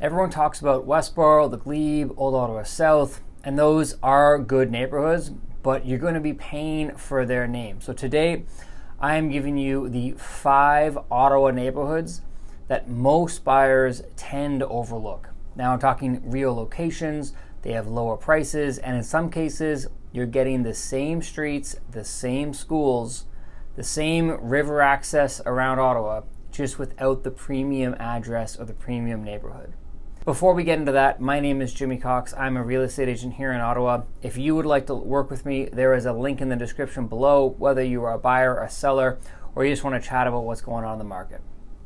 Everyone talks about Westboro, the Glebe, Old Ottawa South, and those are good neighborhoods, but you're going to be paying for their name. So today, I am giving you the 5 Ottawa neighborhoods that most buyers tend to overlook. Now I'm talking real locations, they have lower prices, and in some cases, you're getting the same streets, the same schools, the same river access around Ottawa, just without the premium address or the premium neighborhood. Before we get into that, my name is Jimmy Cox. I'm a real estate agent here in Ottawa. If you would like to work with me, there is a link in the description below, whether you are a buyer, a seller, or you just want to chat about what's going on in the market.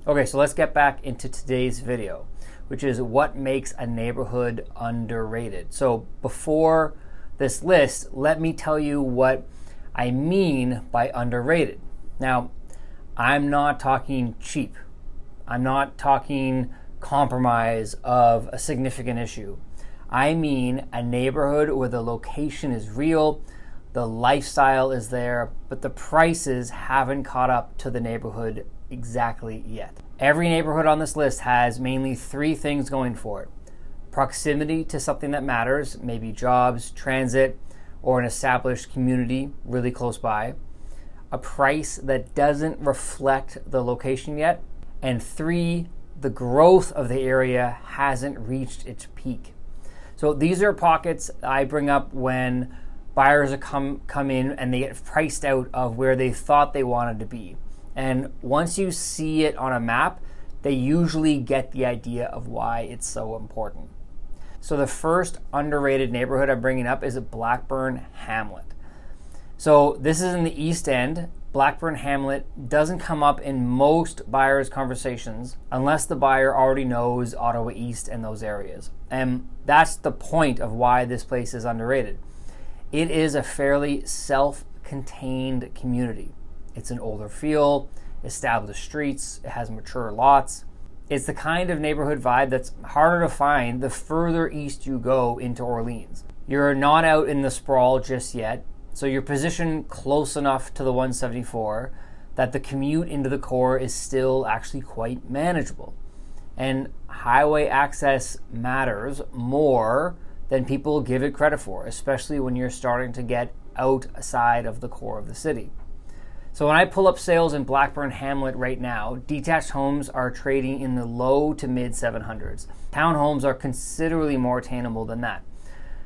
Okay, so let's get back into today's video, which is what makes a neighborhood underrated. So before this list, let me tell you what I mean by underrated. Now, I'm not talking cheap. I'm not talking compromise of a significant issue. I mean a neighborhood where the location is real, the lifestyle is there, but the prices haven't caught up to the neighborhood exactly yet. Every neighborhood on this list has mainly 3 things going for it. Proximity to something that matters, maybe jobs, transit, or an established community really close by. A price that doesn't reflect the location yet. And 3, the growth of the area hasn't reached its peak. So these are pockets I bring up when buyers come in and they get priced out of where they thought they wanted to be. And once you see it on a map, they usually get the idea of why it's so important. So the first underrated neighborhood I'm bringing up is Blackburn Hamlet. So this is in the East End. Blackburn Hamlet doesn't come up in most buyers' conversations unless the buyer already knows Ottawa East and those areas. And that's the point of why this place is underrated. It is a fairly self-contained community. It's an older feel, established streets, it has mature lots. It's the kind of neighborhood vibe that's harder to find the further east you go into Orleans. You're not out in the sprawl just yet, so you're positioned close enough to the 174 that the commute into the core is still actually quite manageable. And highway access matters more than people give it credit for, especially when you're starting to get outside of the core of the city. So when I pull up sales in Blackburn Hamlet right now, detached homes are trading in the low to mid 700s. Townhomes are considerably more attainable than that.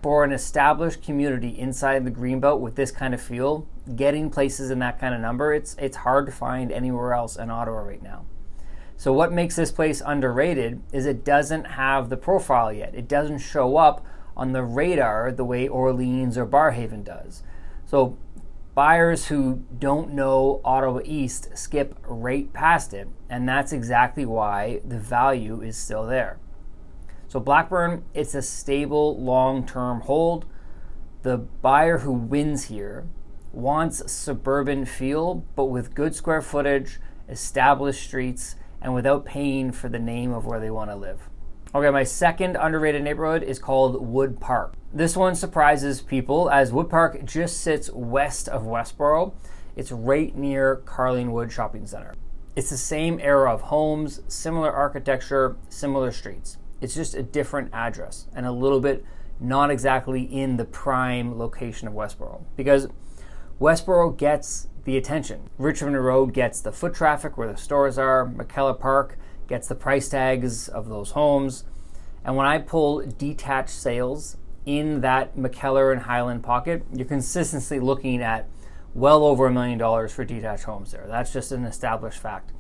For an established community inside the Greenbelt with this kind of feel, getting places in that kind of number, it's hard to find anywhere else in Ottawa right now. So what makes this place underrated is it doesn't have the profile yet. It doesn't show up on the radar the way Orleans or Barrhaven does. So buyers who don't know Ottawa East skip right past it, and that's exactly why the value is still there. So Blackburn, it's a stable long-term hold. The buyer who wins here wants suburban feel, but with good square footage, established streets, and without paying for the name of where they want to live. Okay, my second underrated neighborhood is called Wood Park. This one surprises people as Wood Park just sits west of Westboro. It's right near Carlingwood Shopping Center. It's the same era of homes, similar architecture, similar streets. It's just a different address and a little bit not exactly in the prime location of Westboro, because Westboro gets the attention. Richmond Road gets the foot traffic where the stores are. McKellar Park gets the price tags of those homes. And when I pull detached sales in that McKellar and Highland pocket, you're consistently looking at well over $1 million for detached homes there. That's just an established fact.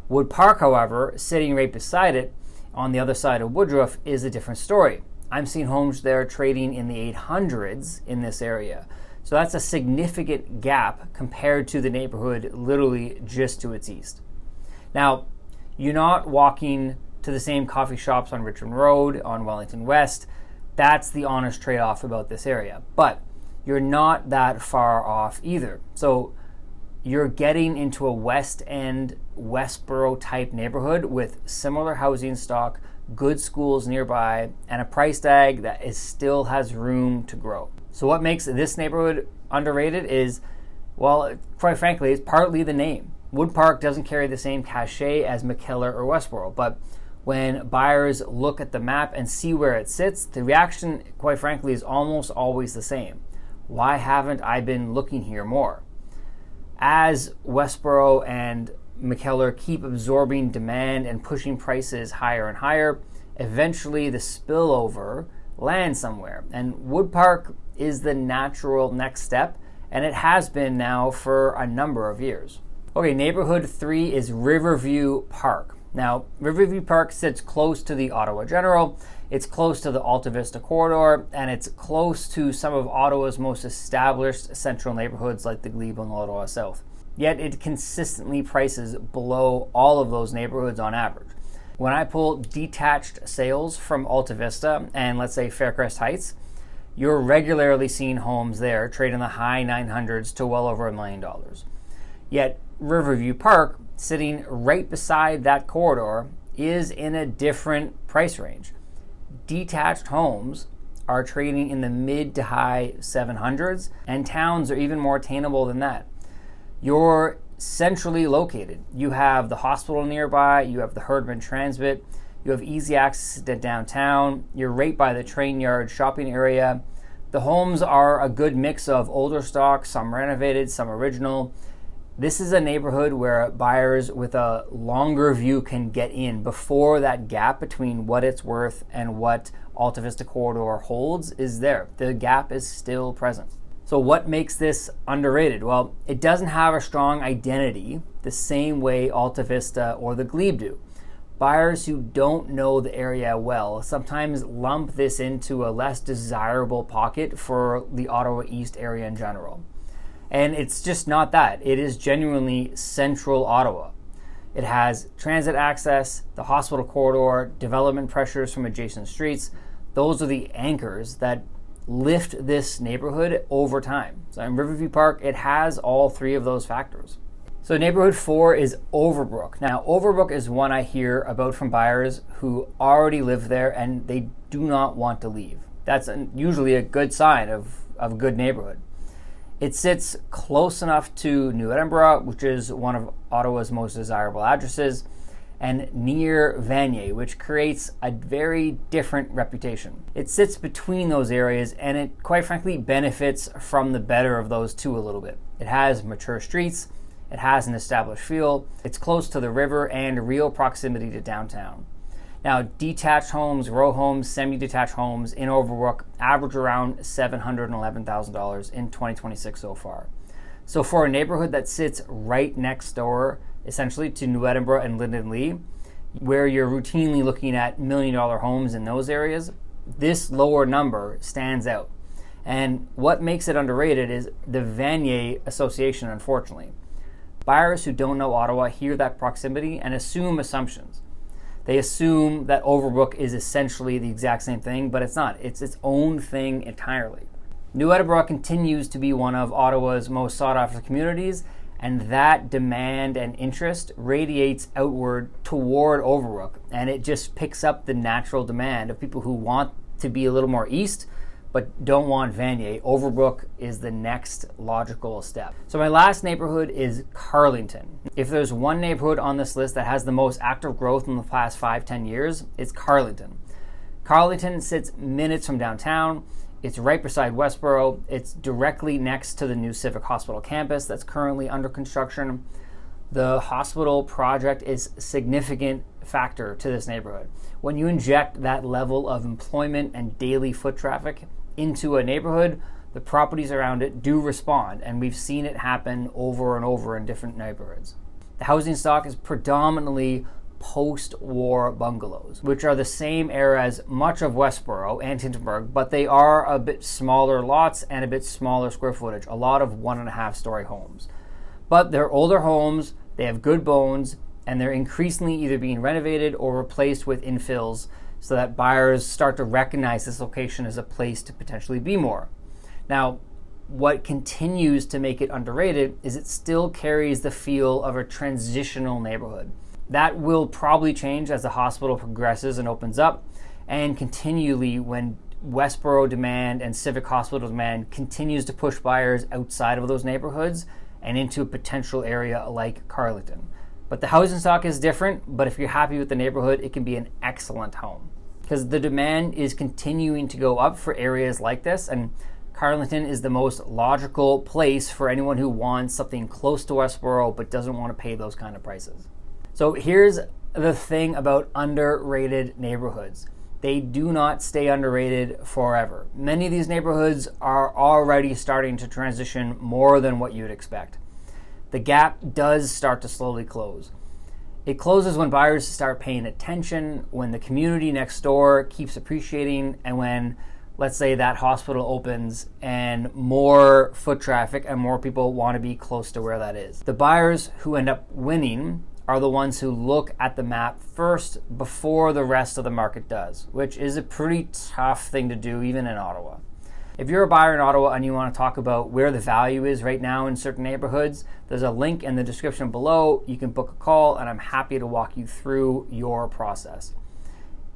Wood Park, however, sitting right beside it, on the other side of Woodruff, is a different story. I'm seeing homes there trading in the 800s in this area. So that's a significant gap compared to the neighborhood literally just to its east. Now, you're not walking to the same coffee shops on Richmond Road, on Wellington West. That's the honest trade-off about this area. But you're not that far off either. So you're getting into a West End, Westboro type neighborhood with similar housing stock, good schools nearby, and a price tag that still has room to grow. So what makes this neighborhood underrated is, well, quite frankly, it's partly the name. Wood Park doesn't carry the same cachet as McKellar or Westboro, but when buyers look at the map and see where it sits, the reaction, quite frankly, is almost always the same. Why haven't I been looking here more? As Westboro and McKellar keep absorbing demand and pushing prices higher and higher, eventually the spillover lands somewhere. And Wood Park is the natural next step, and it has been now for a number of years. Okay, neighborhood 3 is Riverview Park. Now, Riverview Park sits close to the Ottawa General, it's close to the Alta Vista corridor, and it's close to some of Ottawa's most established central neighborhoods like the Glebe and Ottawa South. Yet it consistently prices below all of those neighborhoods on average. When I pull detached sales from Alta Vista and let's say Faircrest Heights, you're regularly seeing homes there trade in the high 900s to well over $1 million. Yet Riverview Park, sitting right beside that corridor, is in a different price range. Detached homes are trading in the mid to high 700s, and towns are even more attainable than that. You're centrally located. You have the hospital nearby, you have the Herdman Transit, you have easy access to downtown, you're right by the train yard shopping area. The homes are a good mix of older stock, some renovated, some original. This is a neighborhood where buyers with a longer view can get in before that gap between what it's worth and what Alta Vista Corridor holds is there. The gap is still present. So what makes this underrated? Well, it doesn't have a strong identity the same way Alta Vista or the Glebe do. Buyers who don't know the area well sometimes lump this into a less desirable pocket for the Ottawa East area in general. And it's just not that. It is genuinely central Ottawa. It has transit access, the hospital corridor, development pressures from adjacent streets. Those are the anchors that lift this neighborhood over time. So in Riverview Park, it has all three of those factors. So neighborhood 4 is Overbrook. Now, Overbrook is one I hear about from buyers who already live there and they do not want to leave. That's usually a good sign of a good neighborhood. It sits close enough to New Edinburgh, which is one of Ottawa's most desirable addresses, and near Vanier, which creates a very different reputation. It sits between those areas and it quite frankly benefits from the better of those two a little bit. It has mature streets, it has an established feel, it's close to the river and real proximity to downtown. Now, detached homes, row homes, semi-detached homes in Overbrook average around $711,000 in 2026 so far. So for a neighborhood that sits right next door, essentially to New Edinburgh and Linden Lee, where you're routinely looking at $1 million homes in those areas, this lower number stands out. And what makes it underrated is the Vanier association, unfortunately. Buyers who don't know Ottawa hear that proximity and assume assumptions. They assume that Overbrook is essentially the exact same thing, but it's not. It's its own thing entirely. New Edinburgh continues to be one of Ottawa's most sought-after communities, and that demand and interest radiates outward toward Overbrook, and it just picks up the natural demand of people who want to be a little more east, but don't want Vanier. Overbrook is the next logical step. So my last neighborhood is Carlington. If there's one neighborhood on this list that has the most active growth in the past 5-10 years, it's Carlington. Carlington sits minutes from downtown. It's right beside Westboro. It's directly next to the new Civic Hospital campus that's currently under construction. The hospital project is a significant factor to this neighborhood. When you inject that level of employment and daily foot traffic into a neighborhood, the properties around it do respond, and we've seen it happen over and over in different neighborhoods. The housing stock is predominantly post-war bungalows, which are the same era as much of Westboro and Tintenburg, but they are a bit smaller lots and a bit smaller square footage, a lot of 1.5-story homes. But they're older homes, they have good bones, and they're increasingly either being renovated or replaced with infills so that buyers start to recognize this location as a place to potentially be more. Now, what continues to make it underrated is it still carries the feel of a transitional neighborhood. That will probably change as the hospital progresses and opens up, and continually when Westboro demand and Civic Hospital demand continues to push buyers outside of those neighborhoods and into a potential area like Carlington. But the housing stock is different, but if you're happy with the neighborhood, it can be an excellent home. Because the demand is continuing to go up for areas like this, and Carleton is the most logical place for anyone who wants something close to Westboro but doesn't want to pay those kind of prices. So here's the thing about underrated neighborhoods. They do not stay underrated forever. Many of these neighborhoods are already starting to transition more than what you'd expect. The gap does start to slowly close. It closes when buyers start paying attention, when the community next door keeps appreciating, and when, let's say, that hospital opens and more foot traffic and more people want to be close to where that is. The buyers who end up winning are the ones who look at the map first before the rest of the market does, which is a pretty tough thing to do even in Ottawa. If you're a buyer in Ottawa and you want to talk about where the value is right now in certain neighborhoods, there's a link in the description below. You can book a call and I'm happy to walk you through your process.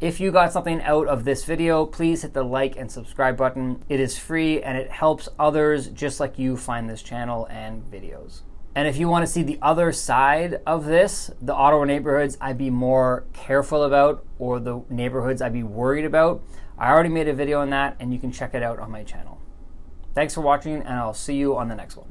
If you got something out of this video, please hit the like and subscribe button. It is free and it helps others just like you find this channel and videos. And if you want to see the other side of this, the Ottawa neighborhoods I'd be more careful about or the neighborhoods I'd be worried about, I already made a video on that and you can check it out on my channel. Thanks for watching and I'll see you on the next one.